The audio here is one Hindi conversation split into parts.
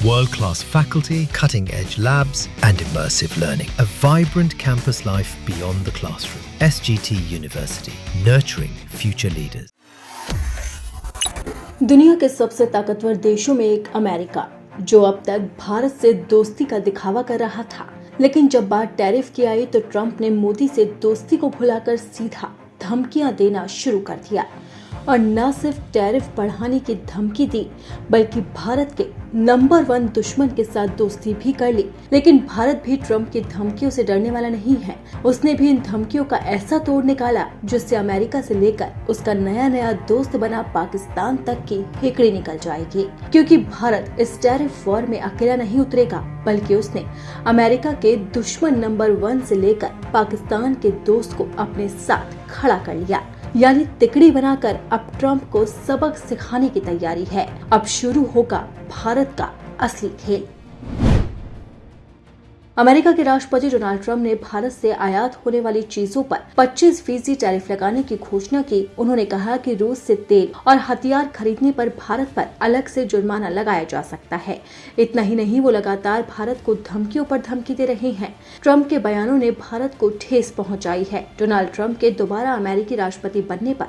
World-class faculty, cutting-edge labs and immersive learning. A vibrant campus life beyond the classroom. SGT University, nurturing future leaders. दुनिया के सबसे ताकतवर देशों में एक अमेरिका, जो अब तक भारत से दोस्ती का दिखावा कर रहा था, लेकिन जब बात टैरिफ की आई तो ट्रंप ने मोदी से दोस्ती को भुलाकर सीधा धमकियां देना शुरू कर दिया और न सिर्फ टैरिफ बढ़ाने की धमकी दी, बल्कि भारत के नंबर 1 दुश्मन के साथ दोस्ती भी कर ली। लेकिन भारत भी ट्रंप की धमकियों से डरने वाला नहीं है। उसने भी इन धमकियों का ऐसा तोड़ निकाला जिससे अमेरिका से लेकर उसका नया दोस्त बना पाकिस्तान तक की हेकड़ी निकल जाएगी, क्योंकि भारत इस टैरिफ वॉर में अकेला नहीं उतरेगा, बल्कि उसने अमेरिका के दुश्मन नंबर 1 से लेकर पाकिस्तान के दोस्त को अपने साथ खड़ा कर लिया। यानी तिकड़ी बनाकर अब ट्रंप को सबक सिखाने की तैयारी है। अब शुरू होगा भारत का असली खेल। अमेरिका के राष्ट्रपति डोनाल्ड ट्रंप ने भारत से आयात होने वाली चीजों पर 25% टैरिफ लगाने की घोषणा की। उन्होंने कहा कि रूस से तेल और हथियार खरीदने पर भारत पर अलग से जुर्माना लगाया जा सकता है। इतना ही नहीं, वो लगातार भारत को धमकियों पर धमकी दे रहे हैं। ट्रंप के बयानों ने भारत को ठेस पहुंचाई है। डोनाल्ड ट्रंप के दोबारा अमेरिकी राष्ट्रपति बनने पर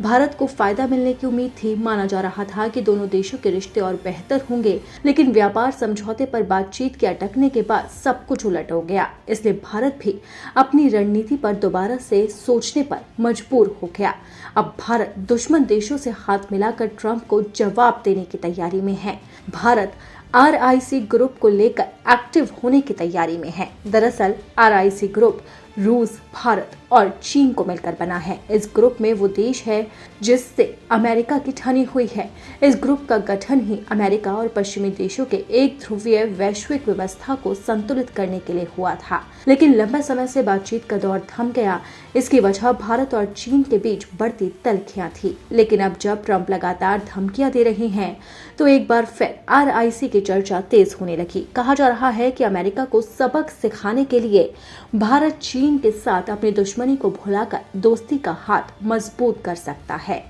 भारत को फायदा मिलने की उम्मीद थी। माना जा रहा था कि दोनों देशों के रिश्ते और बेहतर होंगे, लेकिन व्यापार समझौते पर बातचीत के अटकने के बाद सब कुछ उलट हो गया। इसलिए भारत भी अपनी रणनीति पर दोबारा से सोचने पर मजबूर हो गया। अब भारत दुश्मन देशों से हाथ मिलाकर ट्रंप को जवाब देने की तैयारी में है। भारत RIC ग्रुप को लेकर एक्टिव होने की तैयारी में है। दरअसल RIC ग्रुप रूस, भारत और चीन को मिलकर बना है। इस ग्रुप में वो देश है जिससे अमेरिका की ठनी हुई है। इस ग्रुप का गठन ही अमेरिका और पश्चिमी देशों के एक ध्रुवीय वैश्विक व्यवस्था को संतुलित करने के लिए हुआ था, लेकिन लंबे समय से बातचीत का दौर थम गया। इसकी वजह भारत और चीन के बीच बढ़ती तल्खियां थी। लेकिन अब जब ट्रंप लगातार धमकियां दे रहे हैं तो एक बार फिर RIC की चर्चा तेज होने लगी। कहा जा रहा है कि अमेरिका को सबक सिखाने के लिए भारत चीन के साथ अपनी दुश्मनी को भुलाकर दोस्ती का हाथ मजबूत कर सकता है,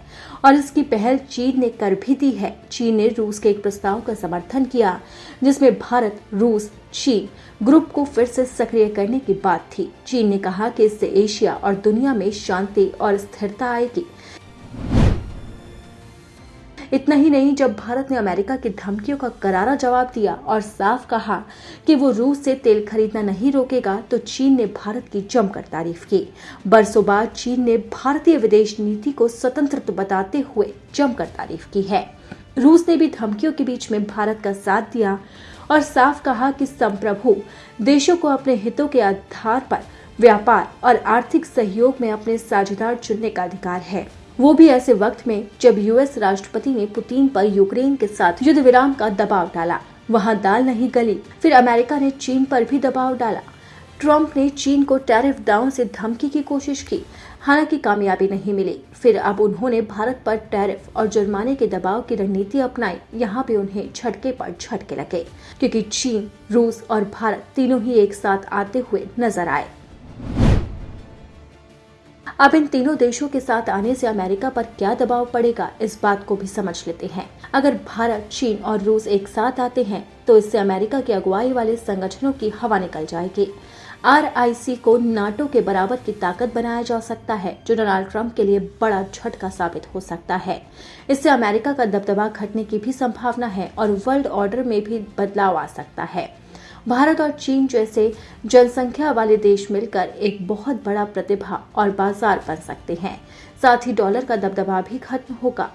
और इसकी पहल चीन ने कर भी दी है। चीन ने रूस के एक प्रस्ताव का समर्थन किया जिसमें भारत, रूस, चीन ग्रुप को फिर से सक्रिय करने की बात थी। चीन ने कहा कि इससे एशिया और दुनिया में शांति और स्थिरता आएगी। इतना ही नहीं, जब भारत ने अमेरिका की धमकियों का करारा जवाब दिया और साफ कहा कि वो रूस से तेल खरीदना नहीं रोकेगा, तो चीन ने भारत की जमकर तारीफ की। बरसों बाद चीन ने भारतीय विदेश नीति को स्वतंत्र बताते हुए जमकर तारीफ की है। रूस ने भी धमकियों के बीच में भारत का साथ दिया और साफ कहा कि संप्रभु देशों को अपने हितों के आधार पर व्यापार और आर्थिक सहयोग में अपने साझेदार चुनने का अधिकार है, वो भी ऐसे वक्त में जब US राष्ट्रपति ने पुतिन पर यूक्रेन के साथ युद्ध विराम का दबाव डाला। वहां दाल नहीं गली। फिर अमेरिका ने चीन पर भी दबाव डाला। ट्रंप ने चीन को टैरिफ डाउन से धमकी की कोशिश की, हालांकि कामयाबी नहीं मिली। फिर अब उन्होंने भारत पर टैरिफ और जुर्माने के दबाव की रणनीति अपनाई। यहाँ पे उन्हें झटके पर झटके लगे, क्योंकि चीन, रूस और भारत तीनों ही एक साथ आते हुए नजर आए। अब इन तीनों देशों के साथ आने से अमेरिका पर क्या दबाव पड़ेगा, इस बात को भी समझ लेते हैं। अगर भारत, चीन और रूस एक साथ आते हैं तो इससे अमेरिका की अगुवाई वाले संगठनों की हवा निकल जाएगी। RIC को नाटो के बराबर की ताकत बनाया जा सकता है, जो डोनाल्ड ट्रंप के लिए बड़ा झटका साबित हो सकता है। इससे अमेरिका का दबदबा घटने की भी संभावना है और वर्ल्ड ऑर्डर में भी बदलाव आ सकता है। भारत और चीन जैसे जनसंख्या वाले देश मिलकर एक बहुत बड़ा प्रतिभा और बाजार बन सकते हैं। साथ ही डॉलर का दबदबा भी खत्म होगा।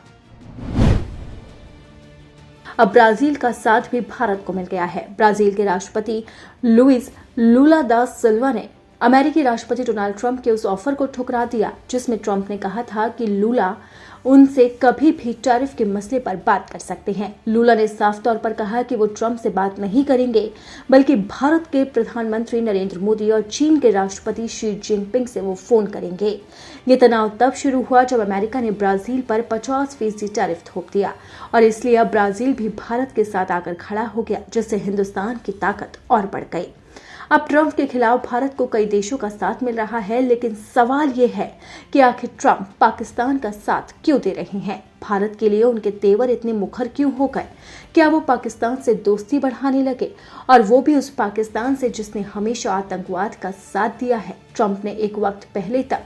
अब ब्राजील का साथ भी भारत को मिल गया है। ब्राजील के राष्ट्रपति लुइस लुला दा सिल्वा ने अमेरिकी राष्ट्रपति डोनाल्ड ट्रंप के उस ऑफर को ठुकरा दिया जिसमें ट्रंप ने कहा था कि लुला उनसे कभी भी टैरिफ के मसले पर बात कर सकते हैं। लुला ने साफ तौर पर कहा कि वो ट्रंप से बात नहीं करेंगे, बल्कि भारत के प्रधानमंत्री नरेंद्र मोदी और चीन के राष्ट्रपति शी जिनपिंग से वो फोन करेंगे। ये तनाव तब शुरू हुआ जब अमेरिका ने ब्राजील पर 50% टैरिफ थोप दिया, और इसलिए अब ब्राजील भी भारत के साथ आकर खड़ा हो गया, जिससे हिंदुस्तान की ताकत और बढ़ गई। अब ट्रंप के खिलाफ भारत को कई देशों का साथ मिल रहा है, लेकिन सवाल ये है कि आखिर ट्रंप पाकिस्तान का साथ क्यों दे रहे हैं। भारत के लिए उनके तेवर इतने मुखर क्यों हो गए? क्या वो पाकिस्तान से दोस्ती बढ़ाने लगे, और वो भी उस पाकिस्तान से जिसने हमेशा आतंकवाद का साथ दिया है? ट्रंप ने एक वक्त पहले तक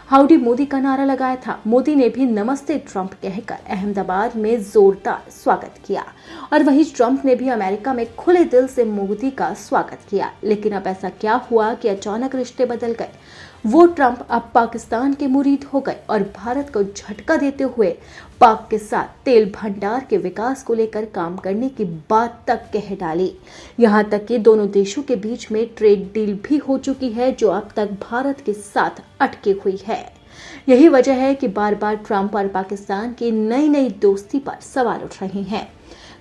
हाउडी मोदी का नारा लगाया था। मोदी ने भी नमस्ते ट्रंप कहकर अहमदाबाद में जोरदार स्वागत किया, और वहीं ट्रंप ने भी अमेरिका में खुले दिल से मोदी का स्वागत किया। लेकिन अब ऐसा क्या हुआ कि अचानक रिश्ते बदल गए? वो ट्रंप अब पाकिस्तान के मुरीद हो गए और भारत को झटका देते हुए पाक के साथ तेल भंडार के विकास को लेकर काम करने की बात तक कह डाली। यहाँ तक कि दोनों देशों के बीच में ट्रेड डील भी हो चुकी है, जो अब तक भारत के साथ अटकी हुई है। यही वजह है कि बार बार ट्रंप और पाकिस्तान की नई नई दोस्ती पर सवाल उठ रहे हैं।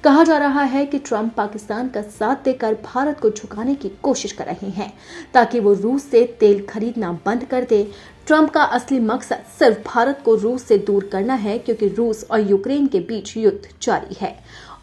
कहा जा रहा है कि ट्रंप पाकिस्तान का साथ देकर भारत को झुकाने की कोशिश कर रहे हैं ताकि वो रूस से तेल खरीदना बंद कर दे। ट्रंप का असली मकसद सिर्फ भारत को रूस से दूर करना है, क्योंकि रूस और यूक्रेन के बीच युद्ध जारी है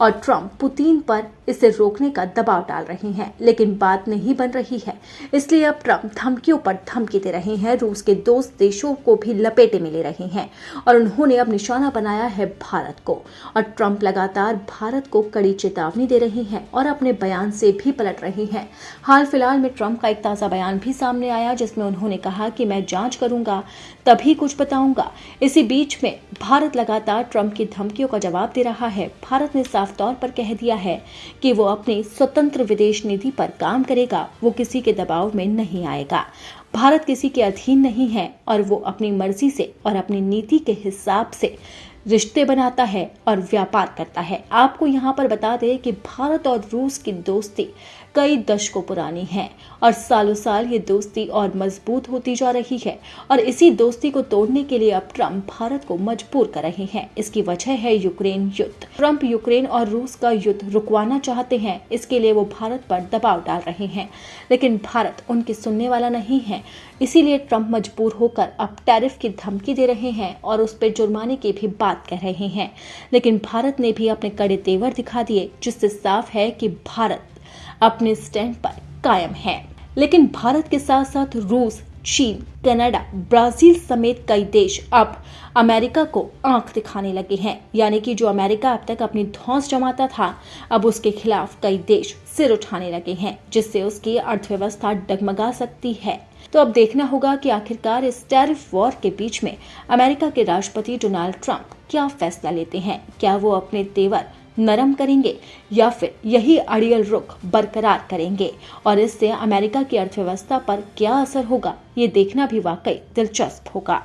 और ट्रंप पुतिन पर इसे रोकने का दबाव डाल रहे हैं। लेकिन बात नहीं बन रही है, इसलिए अब ट्रंप धमकियों पर धमकी दे रहे हैं। रूस के दोस्त देशों को भी लपेटे में ले रहे हैं और उन्होंने अब निशाना बनाया है भारत को। और ट्रंप लगातार भारत को कड़ी चेतावनी दे रहे हैं और अपने बयान से भी पलट रहे हैं। हाल फिलहाल में ट्रंप का एक ताज़ा बयान भी सामने आया, जिसमें उन्होंने कहा कि मैं जांच करूंगा, तभी कुछ बताऊंगा। इसी बीच में भारत लगातार ट्रंप की धमकियों का जवाब दे रहा है। भारत ने साफ तौर पर कह दिया है कि वो अपनी स्वतंत्र विदेश नीति पर काम करेगा, वो किसी के दबाव में नहीं आएगा। भारत किसी के अधीन नहीं है और वो अपनी मर्जी से और अपनी नीति के हिसाब से रिश्ते बनाता है और व्यापार करता है। आपको यहाँ पर बता दें कि भारत और रूस की दोस्ती कई दशकों पुरानी है और सालों साल ये दोस्ती और मजबूत होती जा रही है, और इसी दोस्ती को तोड़ने के लिए अब ट्रंप भारत को मजबूर कर रहे हैं। इसकी वजह है यूक्रेन युद्ध। ट्रंप यूक्रेन और रूस का युद्ध रुकवाना चाहते हैं, इसके लिए वो भारत पर दबाव डाल रहे हैं, लेकिन भारत उनकी सुनने वाला नहीं है। इसीलिए ट्रंप मजबूर होकर अब टैरिफ की धमकी दे रहे हैं और उस पर जुर्माने की भी बात कह रहे हैं। लेकिन भारत ने भी अपने कड़े तेवर दिखा दिए, जिससे साफ है कि भारत अपने स्टैंड पर कायम है। लेकिन भारत के साथ साथ रूस, चीन, कनाडा, ब्राजील समेत कई देश अब अमेरिका को आंख दिखाने लगे हैं। यानी कि जो अमेरिका अब तक अपनी धौंस जमाता था, अब उसके खिलाफ कई देश सिर उठाने लगे हैं, जिससे उसकी अर्थव्यवस्था डगमगा सकती है। तो अब देखना होगा कि आखिरकार इस टैरिफ वॉर के बीच में अमेरिका के राष्ट्रपति डोनाल्ड ट्रंप क्या फैसला लेते हैं। क्या वो अपने तेवर नरम करेंगे या फिर यही अड़ियल रुख बरकरार करेंगे, और इससे अमेरिका की अर्थव्यवस्था पर क्या असर होगा, ये देखना भी वाकई दिलचस्प होगा।